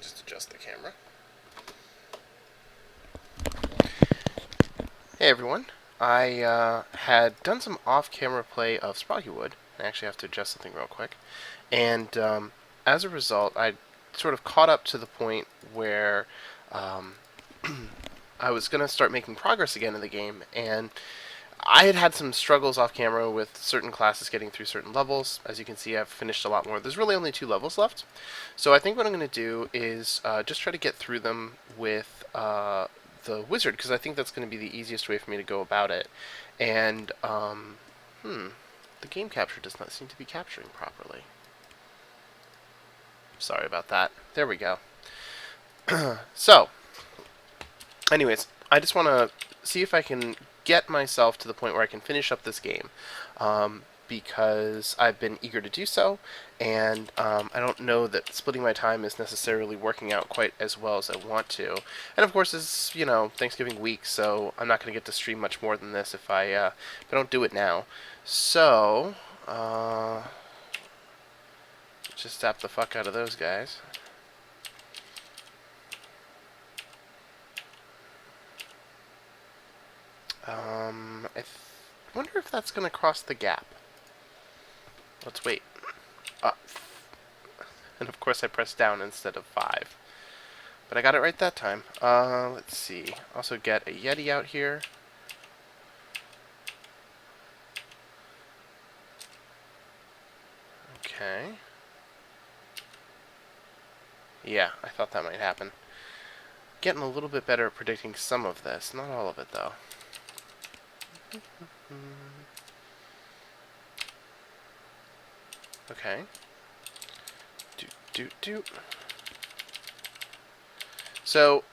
just adjust the camera. Hey everyone. I had done some off-camera play of Sproggiwood. I actually have to adjust something real quick. And as a result, I sort of caught up to the point where um, I was going to start making progress again in the game. And I had some struggles off camera with certain classes getting through certain levels. As you can see, I've finished a lot more. There's really only 2 levels left. So I think what I'm going to do is just try to get through them with the wizard, because I think that's going to be the easiest way for me to go about it. And, the game capture does not seem to be capturing properly. Sorry about that. There we go. So, anyways, I just want to see if I can get myself to the point where I can finish up this game, because I've been eager to do so, and I don't know that splitting my time is necessarily working out quite as well as I want to. And of course, it's Thanksgiving week, so I'm not going to get to stream much more than this if I don't do it now. So, just zap the fuck out of those guys. I wonder if that's going to cross the gap. Let's wait. And of course I pressed down instead of 5. But I got it right that time. Let's see. Also get a Yeti out here. Okay. Yeah, I thought that might happen. Getting a little bit better at predicting some of this. Not all of it, though. Okay. Doot. So,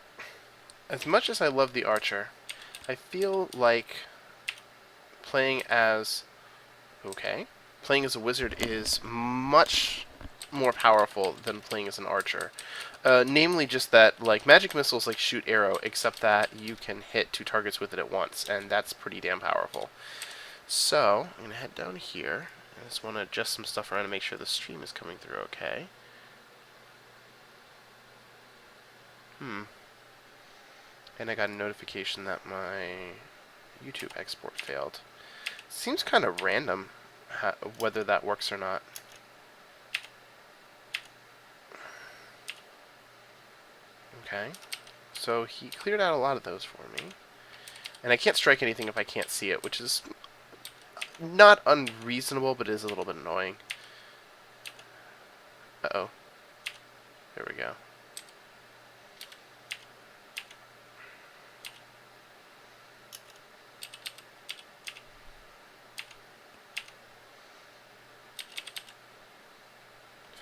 as much as I love the archer, I feel like playing as a wizard is much more powerful than playing as an archer. Namely, just that magic missiles shoot arrow, except that you can hit 2 targets with it at once, and that's pretty damn powerful. So I'm gonna head down here. I just want to adjust some stuff around to make sure the stream is coming through okay. And I got a notification that my YouTube export failed. Seems kind of random whether that works or not. Okay. So he cleared out a lot of those for me. And I can't strike anything if I can't see it, which is not unreasonable, but is a little bit annoying. Uh-oh. There we go.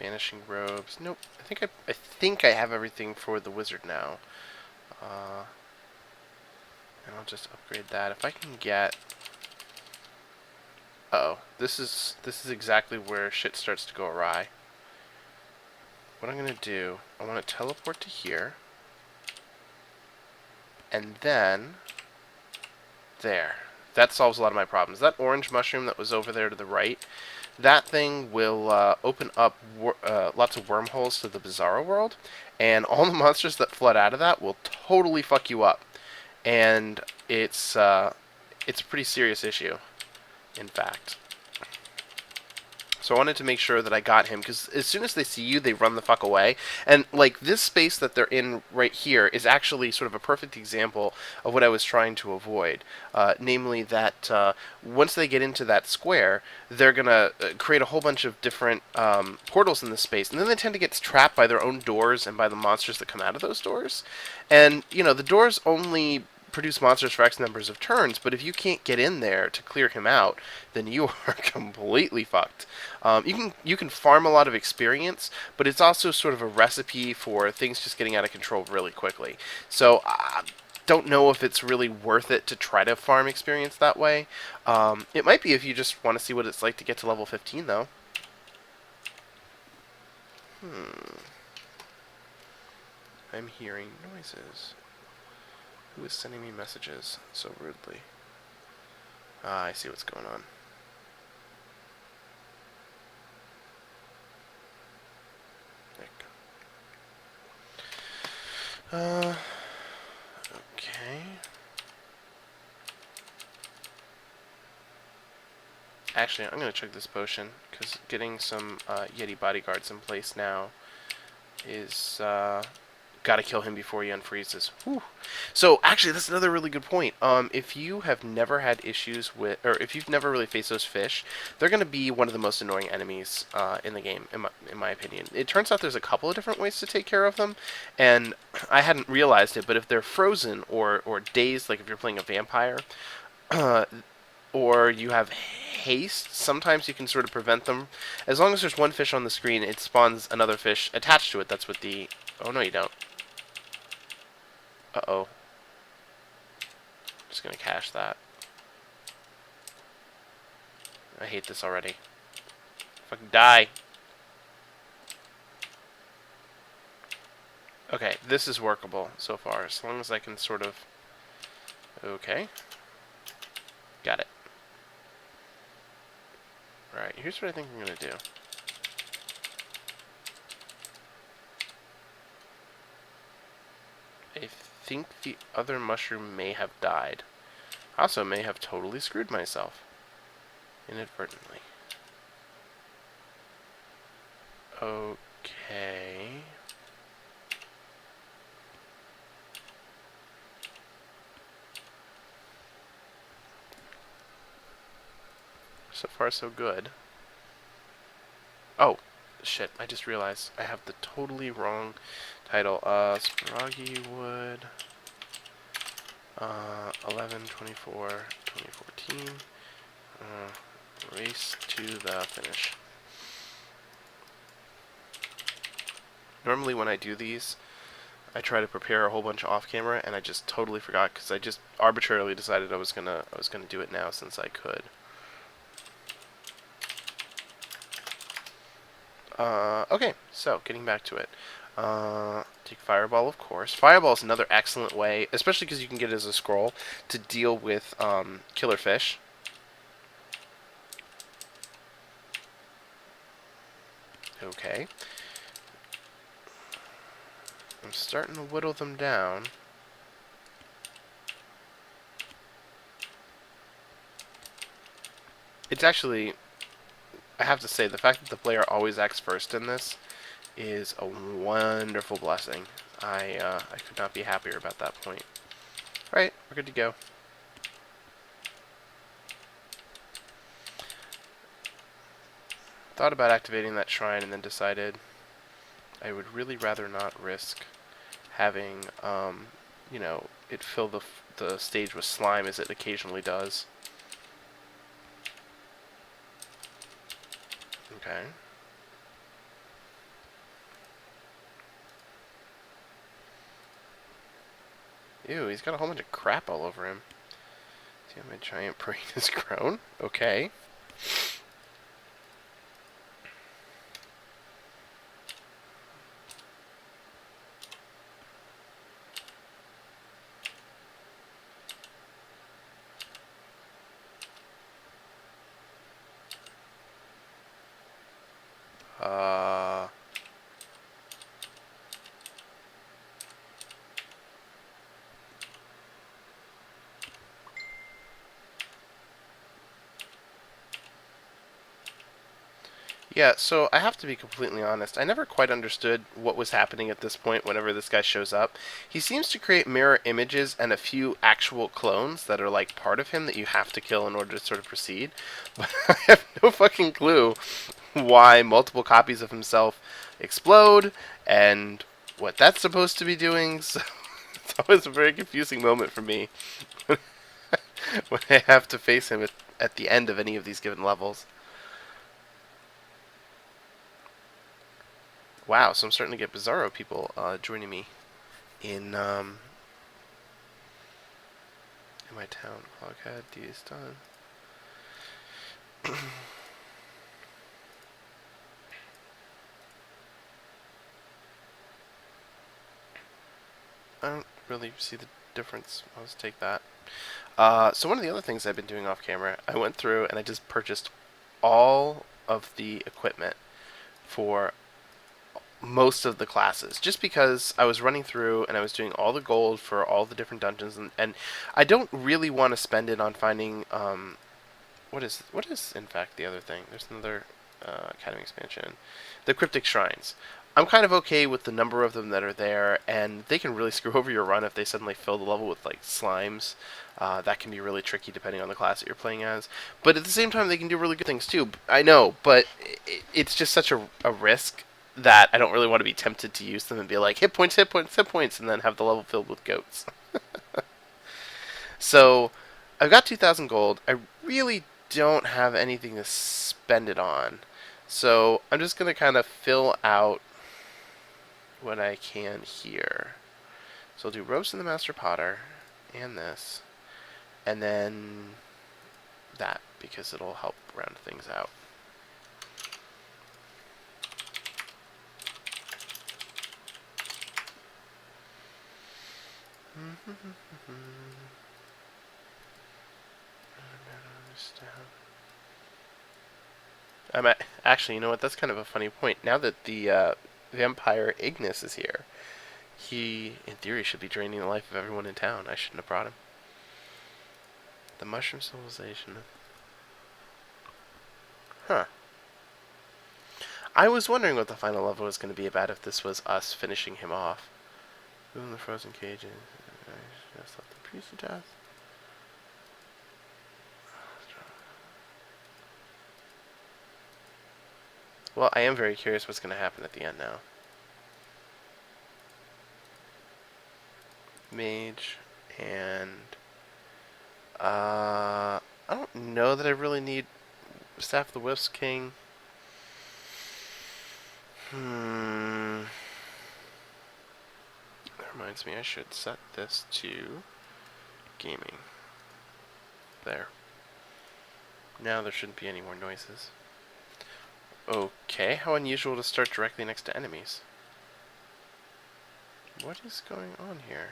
Vanishing robes. Nope. I think I have everything for the wizard now. And I'll just upgrade that. If I can get... Uh-oh. This is exactly where shit starts to go awry. What I'm going to do, I want to teleport to here. And then... There. That solves a lot of my problems. That orange mushroom that was over there to the right, that thing will open up lots of wormholes to the Bizarro world, and all the monsters that flood out of that will totally fuck you up. And it's a pretty serious issue, in fact. So I wanted to make sure that I got him, because as soon as they see you, they run the fuck away. And, this space that they're in right here is actually sort of a perfect example of what I was trying to avoid. Namely that once they get into that square, they're going to create a whole bunch of different portals in this space. And then they tend to get trapped by their own doors and by the monsters that come out of those doors. And, the doors only produce monsters for X numbers of turns, but if you can't get in there to clear him out, then you are completely fucked. You can farm a lot of experience, but it's also sort of a recipe for things just getting out of control really quickly. So I don't know if it's really worth it to try to farm experience that way. It might be if you just want to see what it's like to get to level 15, though. I'm hearing noises. Who is sending me messages so rudely? Ah, I see what's going on. There you Okay. Actually, I'm gonna check this potion, because getting some Yeti bodyguards in place now is gotta kill him before he unfreezes. Whew. So actually, that's another really good point. If you have never had issues with, or if you've never really faced those fish, they're gonna be one of the most annoying enemies in the game, in my opinion. It turns out there's a couple of different ways to take care of them, and I hadn't realized it, but if they're frozen or dazed, like if you're playing a vampire, or you have haste, sometimes you can sort of prevent them. As long as there's one fish on the screen, it spawns another fish attached to it. That's what the... Oh, no, you don't. Uh-oh. Just gonna cache that. I hate this already. Fucking die. Okay, this is workable so far, as long as I can sort of... Okay. Got it. Alright, here's what I think I'm gonna do. I think the other mushroom may have died. I also may have totally screwed myself. Inadvertently. Okay. So far, so good. Oh, shit, I just realized I have the totally wrong title. Sproggiwood, 11/24/2014, race to the finish. Normally when I do these, I try to prepare a whole bunch off camera, and I just totally forgot because I just arbitrarily decided I was gonna do it now since I could. Okay, so getting back to it. Take Fireball, of course. Fireball is another excellent way, especially because you can get it as a scroll, to deal with killer fish. Okay. I'm starting to whittle them down. It's actually, I have to say, the fact that the player always acts first in this is a wonderful blessing. I could not be happier about that point. Alright, we're good to go. Thought about activating that shrine and then decided I would really rather not risk having, you know, it fill the stage with slime as it occasionally does. Okay. Ew, he's got a whole bunch of crap all over him. Damn, a giant brain is grown. Okay. Yeah, so I have to be completely honest. I never quite understood what was happening at this point whenever this guy shows up. He seems to create mirror images and a few actual clones that are like part of him that you have to kill in order to sort of proceed. But I have no fucking clue why multiple copies of himself explode and what that's supposed to be doing. So it's always a very confusing moment for me when I have to face him at the end of any of these given levels. Wow, so I'm starting to get Bizarro people joining me in my town. Clockhead, D is done. I don't really see the difference. I'll just take that. So one of the other things I've been doing off camera, I went through and I just purchased all of the equipment for most of the classes, just because I was running through and I was doing all the gold for all the different dungeons, and I don't really want to spend it on finding what is in fact the other thing. There's another academy expansion, the cryptic shrines. I'm kind of okay with the number of them that are there, and they can really screw over your run if they suddenly fill the level with like slimes. That can be really tricky depending on the class that you're playing as. But at the same time, they can do really good things too. I know, but it's just such a risk that I don't really want to be tempted to use them and be like hit points, hit points, hit points, and then have the level filled with goats. So I've got 2,000 gold. I really don't have anything to spend it on. So I'm just going to kind of fill out what I can here. So I'll do roast in the Master Potter and this. And then that, because it'll help round things out. Actually, you know what? That's kind of a funny point. Now that the vampire Ignis is here, he, in theory, should be draining the life of everyone in town. I shouldn't have brought him. The Mushroom Civilization. Huh. I was wondering what the final level was going to be about if this was us finishing him off. Move in the frozen cages. Just let the priest to death. Well, I am very curious what's going to happen at the end now. Mage and I don't know that I really need Staff of the Wisps King. That reminds me, I should set this to gaming. There. Now there shouldn't be any more noises. Okay, how unusual to start directly next to enemies. What is going on here?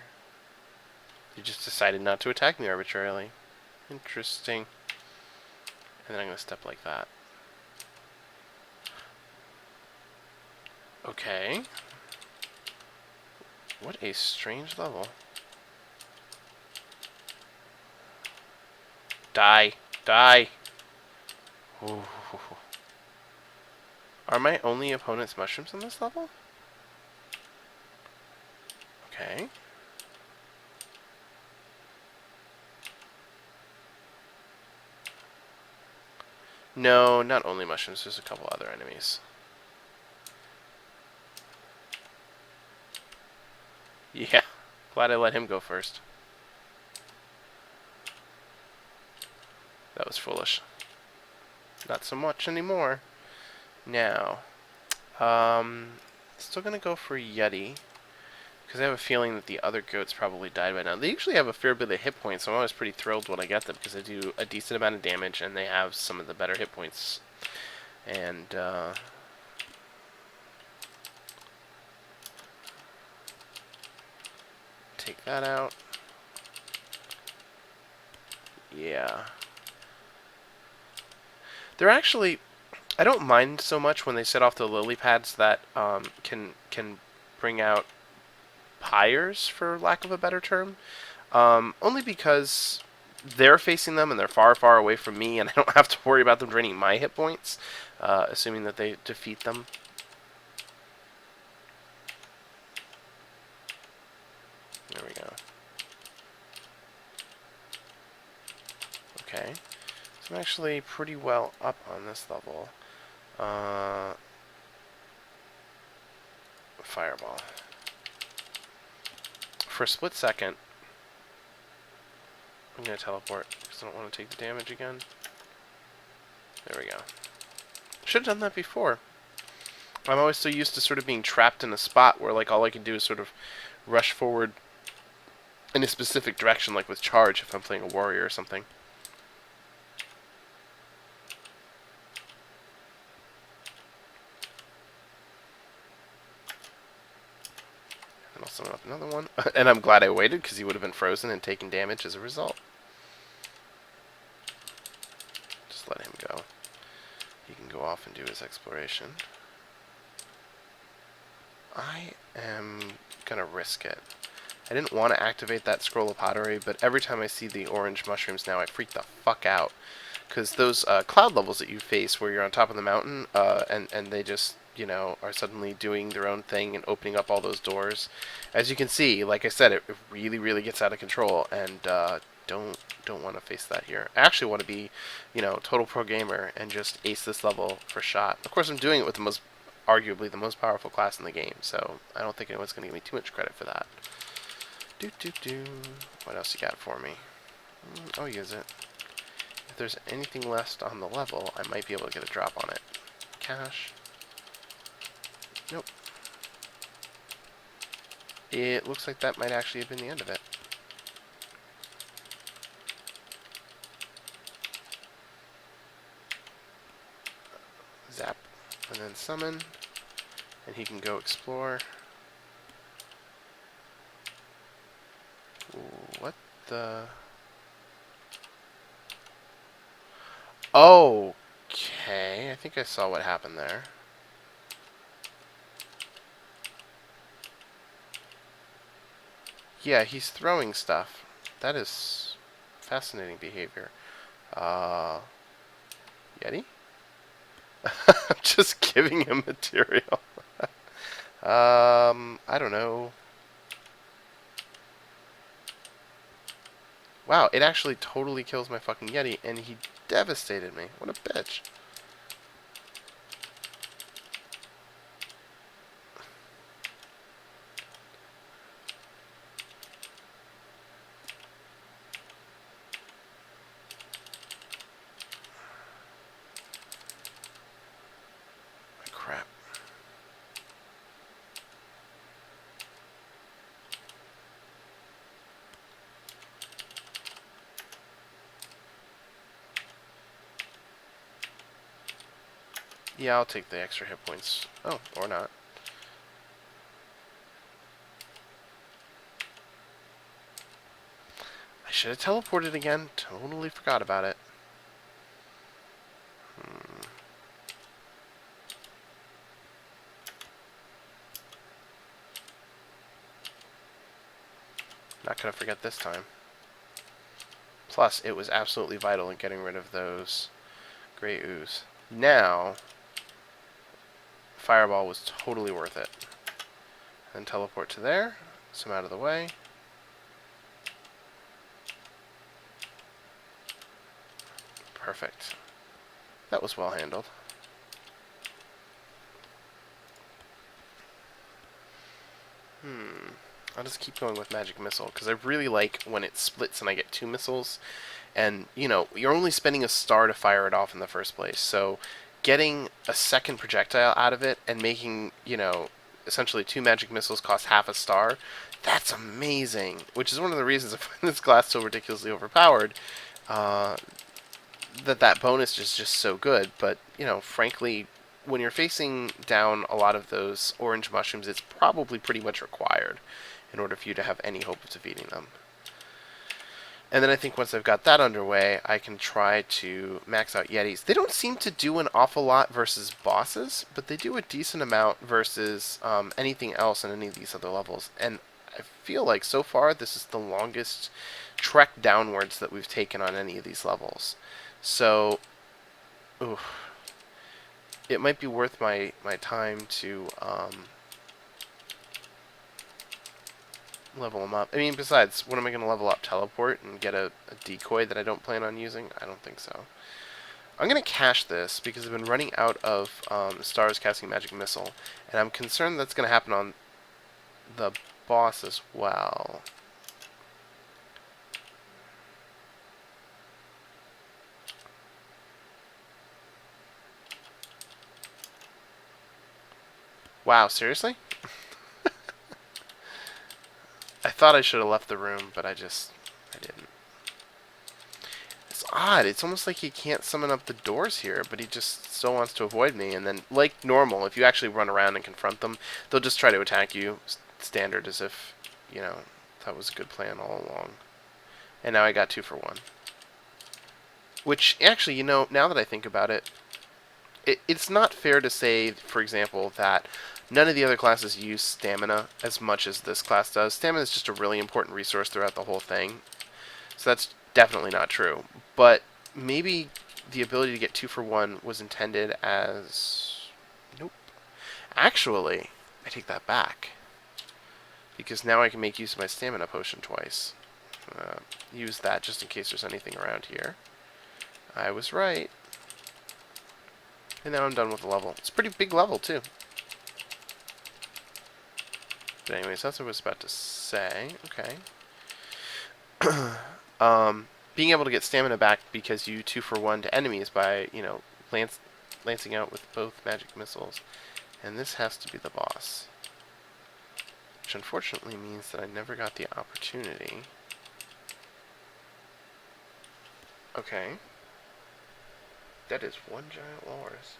You just decided not to attack me arbitrarily. Interesting. And then I'm going to step like that. Okay. What a strange level. Die. Die. Ooh. Are my only opponent's mushrooms on this level? Okay. No, not only mushrooms. There's a couple other enemies. Yeah. Glad I let him go first. That was foolish. Not so much anymore. Now, still gonna go for Yeti, because I have a feeling that the other goats probably died by now. They usually have a fair bit of hit points, so I'm always pretty thrilled when I get them, because they do a decent amount of damage, and they have some of the better hit points. And, take that out. Yeah. They're actually... I don't mind so much when they set off the lily pads that can bring out pyres, for lack of a better term. Only because they're facing them and they're far, far away from me, and I don't have to worry about them draining my hit points, assuming that they defeat them. There we go. Okay. So I'm actually pretty well up on this level. Fireball. For a split second, I'm going to teleport because I don't want to take the damage again. There we go. Should have done that before. I'm always so used to sort of being trapped in a spot where like all I can do is sort of rush forward in a specific direction, like with charge if I'm playing a warrior or something. And I'll summon up another one. And I'm glad I waited, because he would have been frozen and taken damage as a result. Just let him go. He can go off and do his exploration. I am gonna risk it. I didn't want to activate that scroll of pottery, but every time I see the orange mushrooms now, I freak the fuck out. Because those cloud levels that you face where you're on top of the mountain, and they just, you know, are suddenly doing their own thing and opening up all those doors. As you can see, like I said, it really, really gets out of control, and don't want to face that here. I actually want to be, you know, total pro gamer and just ace this level for shot. Of course, I'm doing it with the most, arguably the most powerful class in the game, so I don't think anyone's going to give me too much credit for that. What else you got for me? I'll use it. If there's anything left on the level, I might be able to get a drop on it. Cash. Nope. It looks like that might actually have been the end of it. Zap. And then summon. And he can go explore. Ooh, what the... Okay, I think I saw what happened there. Yeah, he's throwing stuff. That is fascinating behavior. Yeti? I'm just giving him material. I don't know. Wow, it actually totally kills my fucking Yeti, and he devastated me. What a bitch. Crap. Yeah, I'll take the extra hit points. Oh, or not. I should have teleported again. Totally forgot about it. Not gonna forget this time. Plus, it was absolutely vital in getting rid of those gray ooze. Now, Fireball was totally worth it. Then teleport to there, so I'm out of the way. Perfect. That was well handled. I'll just keep going with Magic Missile, because I really like when it splits and I get 2 missiles. And, you know, you're only spending a star to fire it off in the first place, so getting a second projectile out of it and making, you know, essentially 2 magic missiles cost half a star, that's amazing. Which is one of the reasons I find this class so ridiculously overpowered, that bonus is just so good. But, you know, frankly, when you're facing down a lot of those orange mushrooms, it's probably pretty much required in order for you to have any hope of defeating them. And then I think once I've got that underway, I can try to max out Yetis. They don't seem to do an awful lot versus bosses, but they do a decent amount versus anything else in any of these other levels. And I feel like so far this is the longest trek downwards that we've taken on any of these levels. So, it might be worth my time to level them up. I mean, besides, what am I going to level up? Teleport and get a decoy that I don't plan on using? I don't think so. I'm going to cache this because I've been running out of stars casting Magic Missile, and I'm concerned that's going to happen on the boss as well. Wow, seriously? I thought I should have left the room, but I didn't. It's odd. It's almost like he can't summon up the doors here, but he just still wants to avoid me. And then, like normal, if you actually run around and confront them, they'll just try to attack you, standard, as if, you know, that was a good plan all along. And now I got 2 for 1. Which, actually, you know, now that I think about it, it's not fair to say, for example, that None of the other classes use stamina as much as this class does. Stamina is just a really important resource throughout the whole thing. So that's definitely not true. But maybe the ability to get 2 for 1 was intended as... Nope. Actually, I take that back. Because now I can make use of my stamina potion twice. Use that just in case there's anything around here. I was right. And now I'm done with the level. It's a pretty big level, too. But anyways, that's what I was about to say. Okay. Being able to get stamina back because you 2 for 1 to enemies by, you know, lancing out with both magic missiles. And this has to be the boss. Which unfortunately means that I never got the opportunity. Okay. That is one giant walrus.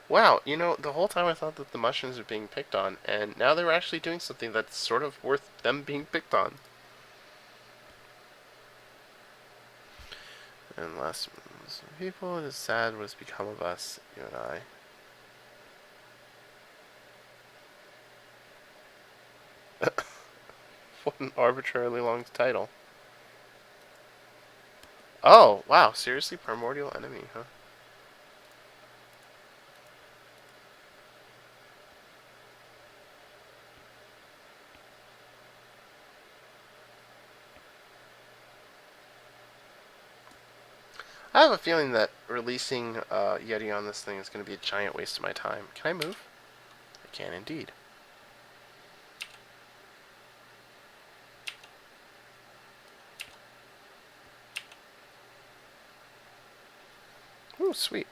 Wow, you know, the whole time I thought that the mushrooms were being picked on, and now they were actually doing something that's sort of worth them being picked on. And last, people, it is sad what has become of us, you and I. What an arbitrarily long title. Oh, wow, seriously? Primordial enemy, huh? I have a feeling that releasing Yeti on this thing is going to be a giant waste of my time. Can I move? I can indeed. Ooh, sweet.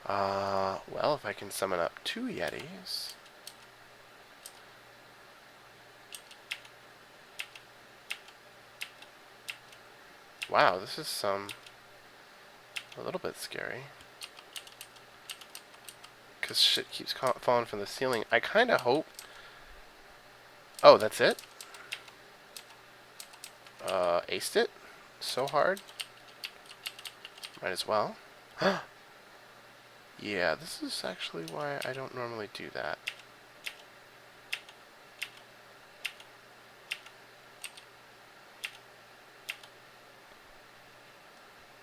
Well, if I can summon up 2 Yetis... Wow, this is a little bit scary. Because shit keeps falling from the ceiling. I kind of hope... Oh, that's it? Aced it? So hard? Might as well. Yeah, this is actually why I don't normally do that.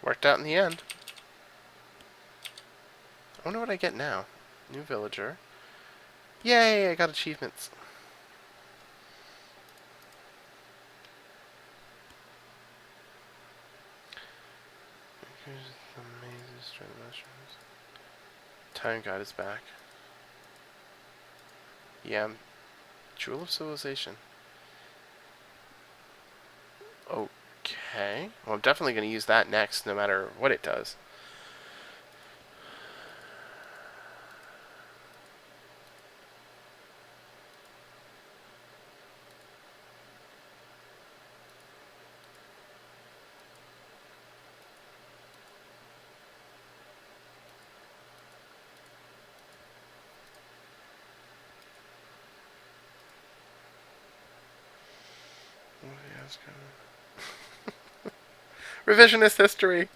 Worked out in the end. I wonder what I get now. New villager. Yay, I got achievements. Here's the mazes, try the mushrooms. Time God is back. Yeah, Jewel of Civilization. Okay. Well, I'm definitely going to use that next, no matter what it does. Revisionist history!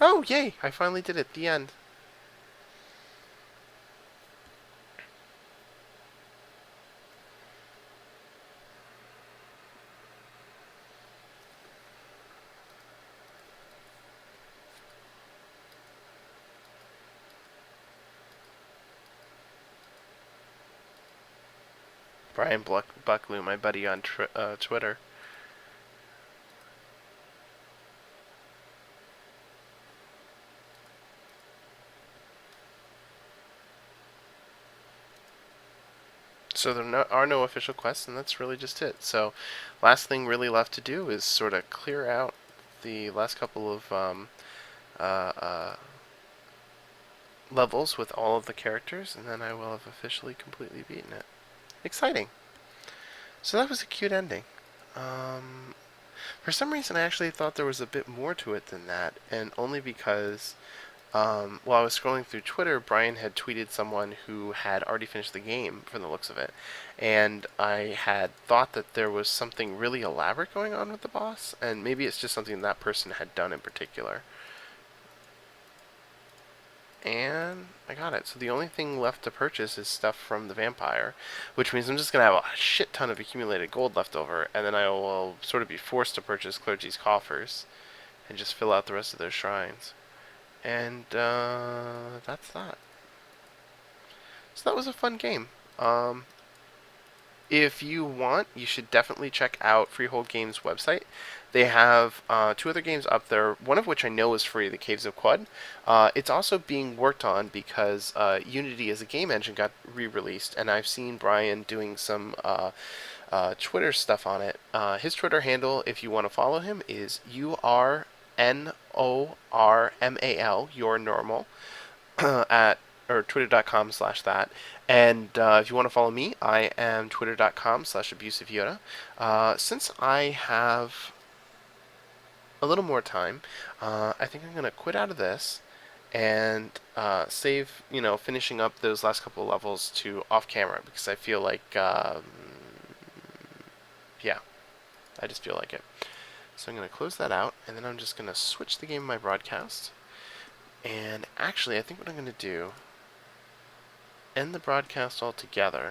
Oh, yay! I finally did it. The end. Brian Bucklew, my buddy on Twitter. So there are no official quests, and that's really just it. So, last thing really left to do is sort of clear out the last couple of levels with all of the characters, and then I will have officially completely beaten it. Exciting. So that was a cute ending. For some reason, I actually thought there was a bit more to it than that, and only because while I was scrolling through Twitter, Brian had tweeted someone who had already finished the game from the looks of it, and I had thought that there was something really elaborate going on with the boss, and maybe it's just something that person had done in particular. And I got it. So the only thing left to purchase is stuff from the vampire, which means I'm just going to have a shit ton of accumulated gold left over, and then I will sort of be forced to purchase clergy's coffers and just fill out the rest of their shrines. And that's that. So that was a fun game. If you want, you should definitely check out Freehold Games' website. They have two other games up there, one of which I know is free, The Caves of Quud. It's also being worked on because Unity as a game engine got re-released, and I've seen Brian doing some Twitter stuff on it. His Twitter handle, if you want to follow him, is URNORMAL, your normal, at or twitter.com/that. And if you want to follow me, I am twitter.com/abusiveyoda. Since I have a little more time, I think I'm going to quit out of this and save, finishing up those last couple of levels to off camera because I feel like, yeah, I just feel like it. So I'm going to close that out, and then I'm just going to switch the game of my broadcast. And actually, I think what I'm going to do, end the broadcast altogether,